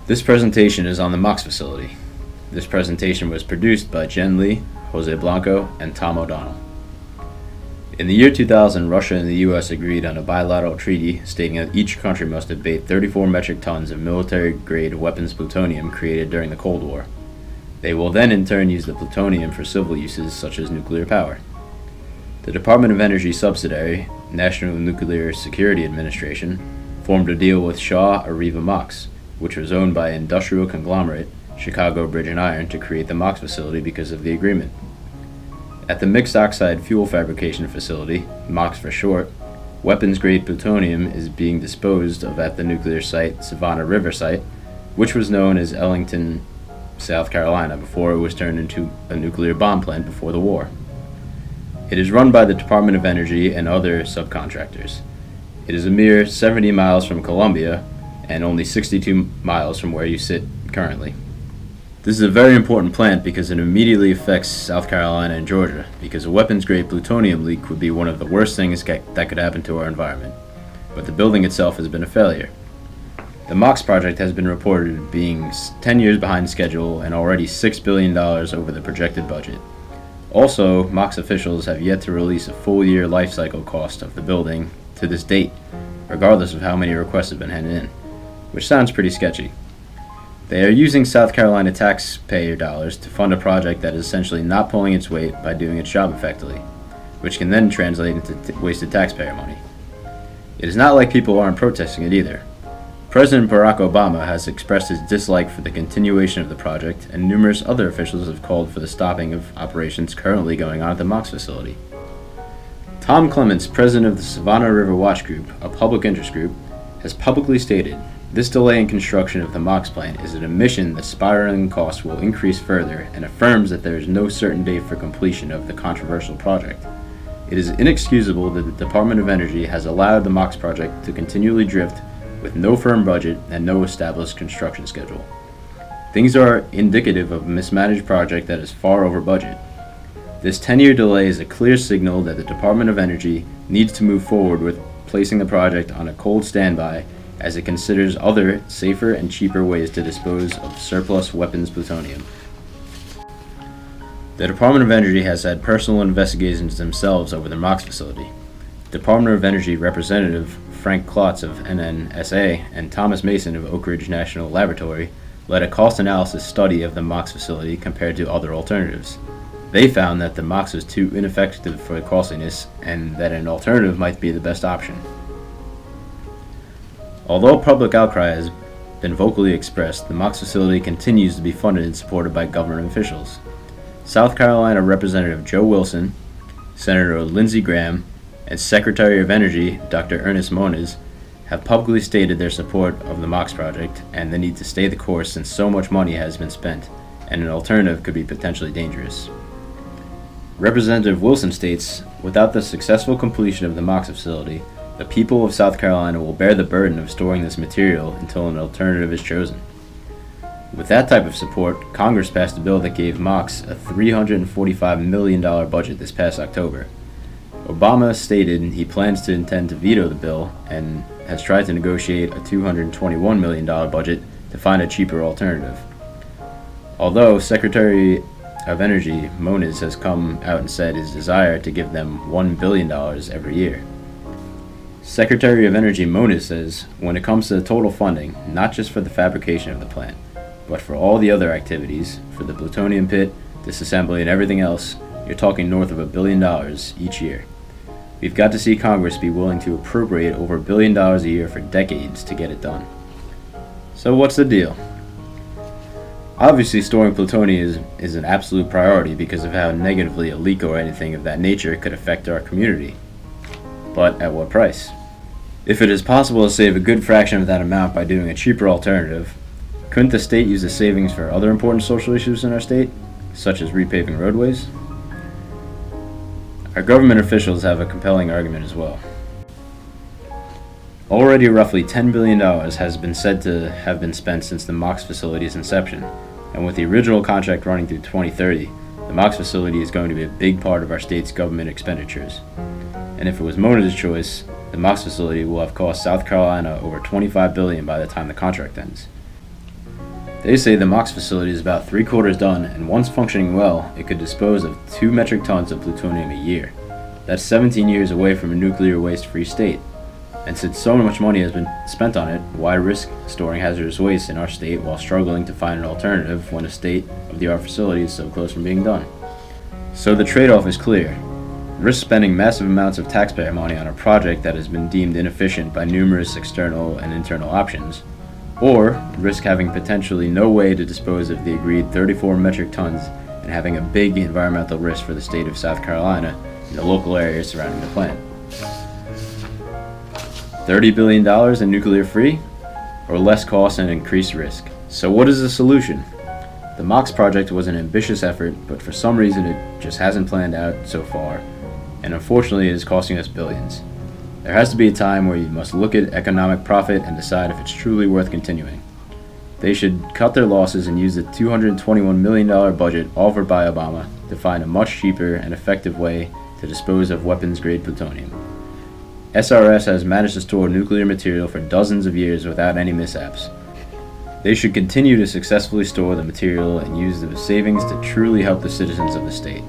This presentation is on the Mox Facility. This presentation was produced by Jen Lee, Jose Blanco, and Tom O'Donnell. In the year 2000, Russia and the U.S. agreed on a bilateral treaty stating that each country must abate 34 metric tons of military-grade weapons plutonium created during the Cold War. They will then in turn use the plutonium for civil uses such as nuclear power. The Department of Energy subsidiary, National Nuclear Security Administration, formed a deal with Shaw Areva Mox, which was owned by industrial conglomerate Chicago Bridge and Iron, to create the Mox Facility because of the agreement. At the mixed oxide fuel fabrication facility, Mox for short, weapons-grade plutonium is being disposed of at the nuclear site Savannah River Site, which was known as Ellington, South Carolina, before it was turned into a nuclear bomb plant before the war. It is run by the Department of Energy and other subcontractors. It is a mere 70 miles from Columbia and only 62 miles from where you sit currently. This is a very important plant because it immediately affects South Carolina and Georgia, because a weapons-grade plutonium leak would be one of the worst things that could happen to our environment. But the building itself has been a failure. The Mox project has been reported being 10 years behind schedule and already $6 billion over the projected budget. Also, Mox officials have yet to release a full-year life cycle cost of the building to this date, regardless of how many requests have been handed in, which sounds pretty sketchy. They are using South Carolina taxpayer dollars to fund a project that is essentially not pulling its weight by doing its job effectively, which can then translate into wasted taxpayer money. It is not like people aren't protesting it either. President Barack Obama has expressed his dislike for the continuation of the project, and numerous other officials have called for the stopping of operations currently going on at the Mox facility. Tom Clements, president of the Savannah River Watch Group, a public interest group, has publicly stated, "This delay in construction of the Mox plant is an admission that spiraling costs will increase further, and affirms that there is no certain date for completion of the controversial project. It is inexcusable that the Department of Energy has allowed the Mox project to continually drift with no firm budget and no established construction schedule. Things are indicative of a mismanaged project that is far over budget. This 10-year delay is a clear signal that the Department of Energy needs to move forward with placing the project on a cold standby as it considers other, safer and cheaper ways to dispose of surplus weapons plutonium." The Department of Energy has had personal investigations themselves over the Mox facility. Department of Energy Representative Frank Klotz of NNSA and Thomas Mason of Oak Ridge National Laboratory led a cost analysis study of the Mox facility compared to other alternatives. They found that the Mox was too ineffective for costliness and that an alternative might be the best option. Although public outcry has been vocally expressed, the Mox facility continues to be funded and supported by government officials. South Carolina Representative Joe Wilson, Senator Lindsey Graham, and Secretary of Energy Dr. Ernest Moniz have publicly stated their support of the Mox project and the need to stay the course since so much money has been spent, and an alternative could be potentially dangerous. Representative Wilson states, "Without the successful completion of the Mox facility, the people of South Carolina will bear the burden of storing this material until an alternative is chosen." With that type of support, Congress passed a bill that gave Mox a $345 million budget this past October. Obama stated he plans to intend to veto the bill and has tried to negotiate a $221 million budget to find a cheaper alternative. Although Secretary of Energy Moniz has come out and said his desire to give them $1 billion every year. Secretary of Energy Moniz says, "When it comes to the total funding, not just for the fabrication of the plant, but for all the other activities, for the plutonium pit, disassembly, and everything else, you're talking north of $1 billion each year. We've got to see Congress be willing to appropriate over $1 billion a year for decades to get it done." So what's the deal? Obviously, storing plutonium is an absolute priority because of how negatively a leak or anything of that nature could affect our community. But at what price? If it is possible to save a good fraction of that amount by doing a cheaper alternative, couldn't the state use the savings for other important social issues in our state, such as repaving roadways? Our government officials have a compelling argument as well. Already roughly $10 billion has been said to have been spent since the Mox facility's inception, and with the original contract running through 2030, the Mox facility is going to be a big part of our state's government expenditures. And if it was Mona's choice, the Mox facility will have cost South Carolina over $25 billion by the time the contract ends. They say the Mox facility is about 3/4 done, and once functioning well, it could dispose of 2 metric tons of plutonium a year. That's 17 years away from a nuclear waste-free state. And since so much money has been spent on it, why risk storing hazardous waste in our state while struggling to find an alternative when a state-of-the-art facility is so close from being done? So the trade-off is clear. Risk spending massive amounts of taxpayer money on a project that has been deemed inefficient by numerous external and internal options, or risk having potentially no way to dispose of the agreed 34 metric tons and having a big environmental risk for the state of South Carolina and the local areas surrounding the plant. $30 billion in nuclear free, or less cost and increased risk. So what is the solution? The Mox project was an ambitious effort, but for some reason it just hasn't planned out so far, and unfortunately it is costing us billions. There has to be a time where you must look at economic profit and decide if it's truly worth continuing. They should cut their losses and use the $221 million budget offered by Obama to find a much cheaper and effective way to dispose of weapons-grade plutonium. SRS has managed to store nuclear material for dozens of years without any mishaps. They should continue to successfully store the material and use the savings to truly help the citizens of the state.